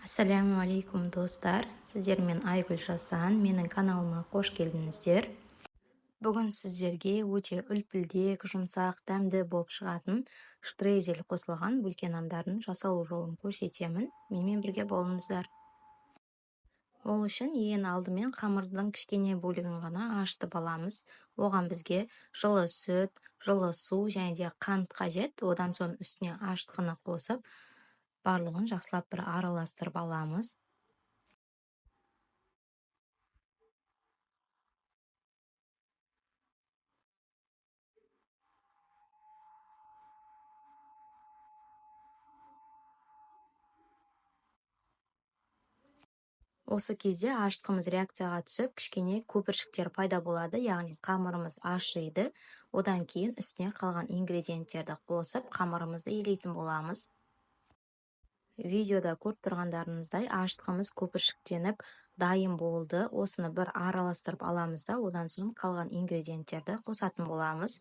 Ассаляму алейкум достар, сіздермен Айгүл Жасан, менің каналыма қош келдіңіздер. Бүгін сіздерге өте үлпілдек, жұмсақ, дәмді болып шығатын штрезель қосылған бүлкен нандардың жасалу жолын көрсетемін. Менімен бірге болыңыздар. Ол үшін ең алдымен қамырдың кішкене бөлігін ғана ашытып аламыз. Оған бізге жылы сүт, жылы су және де қант қажет. Одан соң үстіне ашытқыны қосып, барлығын жақсылап бір араластырып аламыз. Осы кезде ашытқымыз реакцияға түсіп, кішкене көпіршіктер пайда болады, яғни қамырымыз ашиды. Одан кейін үстіне қалған ингредиенттерді қосып, қамырымызды илейтін боламыз. Видеода көріп тұрғандарыңыздай ашытқымыз көпіршіктеніп дайын болды. Осыны бір араластырып аламыз да, одан соң қалған ингредиенттерді қосатын боламыз.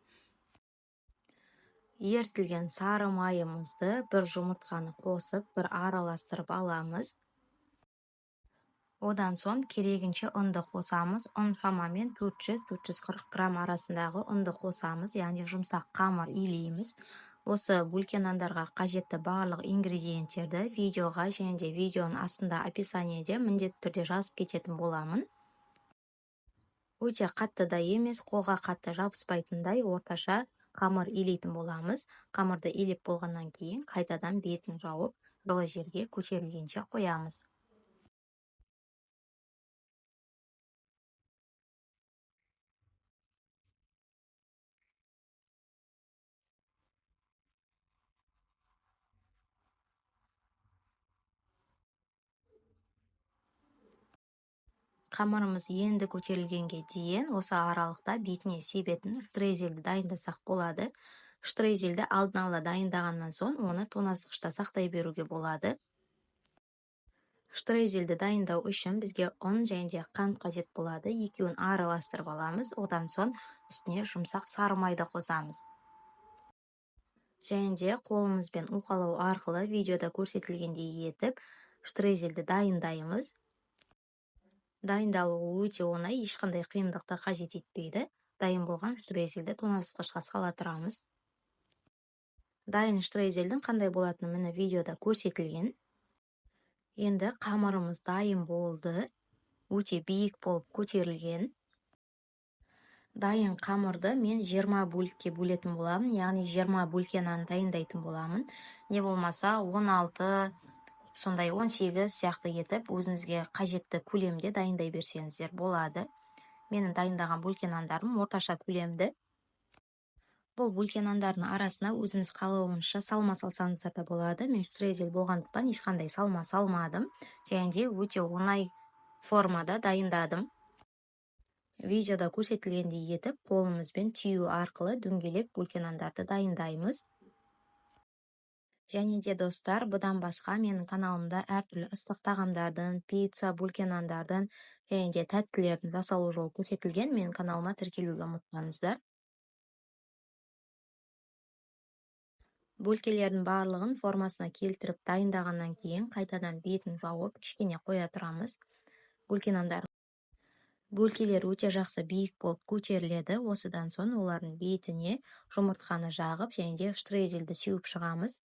Ерітілген сары майымызды бір жұмыртқаны қосып, бір араластырып аламыз. Одан соң керегінше ұнды қосамыз. Ұн шамамен 400-440 грамм арасындағы ұнды қосамыз, яғни жұмсақ қамыр илейміз. Осы бүлкен нандарға қажетті барлық ингредиенттерді видеоға және де видеоның астында описаниеде міндетті түрде жазып кететін боламын. Өте қатты да емес, қолға қатты жабыспайтындай орташа қамыр илейтін боламыз. Қамырды илеп болғаннан кейін қайтадан бетін жауып, жылы жерге көтерілгенше қоямыз. Қамырымыз енді көтерілгенге дейін осы аралықта бетіне себетін штрезельді дайындасақ болады. Штрезельді алдын ала дайындағаннан соң оны тоңазытқышта сақтай беруге болады. Штрезельді дайындау үшін бізге ұн және де қант қажет болады. Екеуін араластырып аламыз. Одан соң үстіне жұмсақ сары майды қосамыз. Және де қолымызбен уқалау арқылы видеода көрсетілгендей етіп штрезельді дайындаймыз. Дайындалуы өте оңай, ешқандай қиындықты қажет етпейді. Дайын болған штрезельді тоңазытқышқа сала тұрамыз. Дайын штрезельдің қандай болатыны міне видеода көрсетілген. Енді қамырымыз дайын болды. Өте биік болып көтерілген. Дайын қамырды мен 20 бөлікке бөлетін боламын, яғни 20 бүлкен нан дайындайтын боламын. Не болмаса 16, сондай 18 сияқты етіп, өзіңізге қажетті көлемде дайындай берсеңіздер болады. Менің дайындаған бүлкен нандарым орташа көлемді. Бұл бүлкен нандардың арасына өзіңіз қалауыңызша салма салсаңыздар да болады. Мен штрезель болғандықтан ешқандай салма салмадым. Және де өте оңай формада дайындадым. Видеода көрсетілгендей етіп, қолымызбен түйу арқылы дөңгелек бүлкен нандарды дайындаймыз. Және де достар, бұдан басқа менің каналымда әртүрлі ыстық тағамдардың, пицца, бүлкен нандардың және де тәттілердің жасалу жолы көрсетілген. Менің каналыма тіркелуге ұмытпаңыздар. Бөлкелердің барлығын формасына келтіріп дайындағаннан кейін қайтадан бетін жауып, кішкене қоя тұрамыз. Бүлкен нандар бөлкелер өте жақсы биік болып көтеріледі. Осыдан соң олардың бетіне жұмыртқаны жағып және де штрезельді сеуіп шығамыз.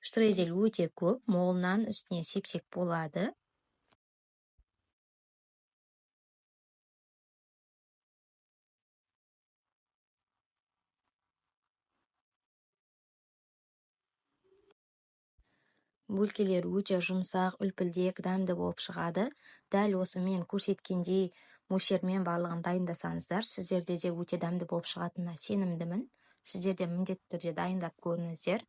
Штрезель өте көп, молынан үстіне сепсек болады. Бөлкелер өте жұмсақ, үлпілдек, дәмді болып шығады. Дәл осы мен көрсеткендей мөлшермен барлығын дайындасаңыздар, сіздерде де өте дәмді болып шығатынына сенімдімін. Сіздер де міндетті түрде дайындап көріңіздер.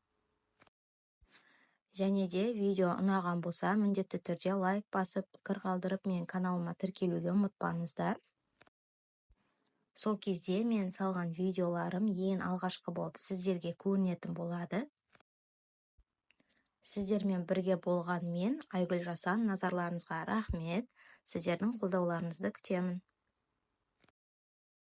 Және де видео ұнаған болса, міндетті түрде лайк басып, пікір қалдырып, менің каналыма тіркелуге ұмытпаңыздар. Сол кезде мен салған видеоларым ең алғашқы болып сіздерге көрінетін болады. Сіздермен бірге болған мен, Айгүл Жасан, назарларыңызға рахмет. Сіздердің қолдауларыңызды күтемін.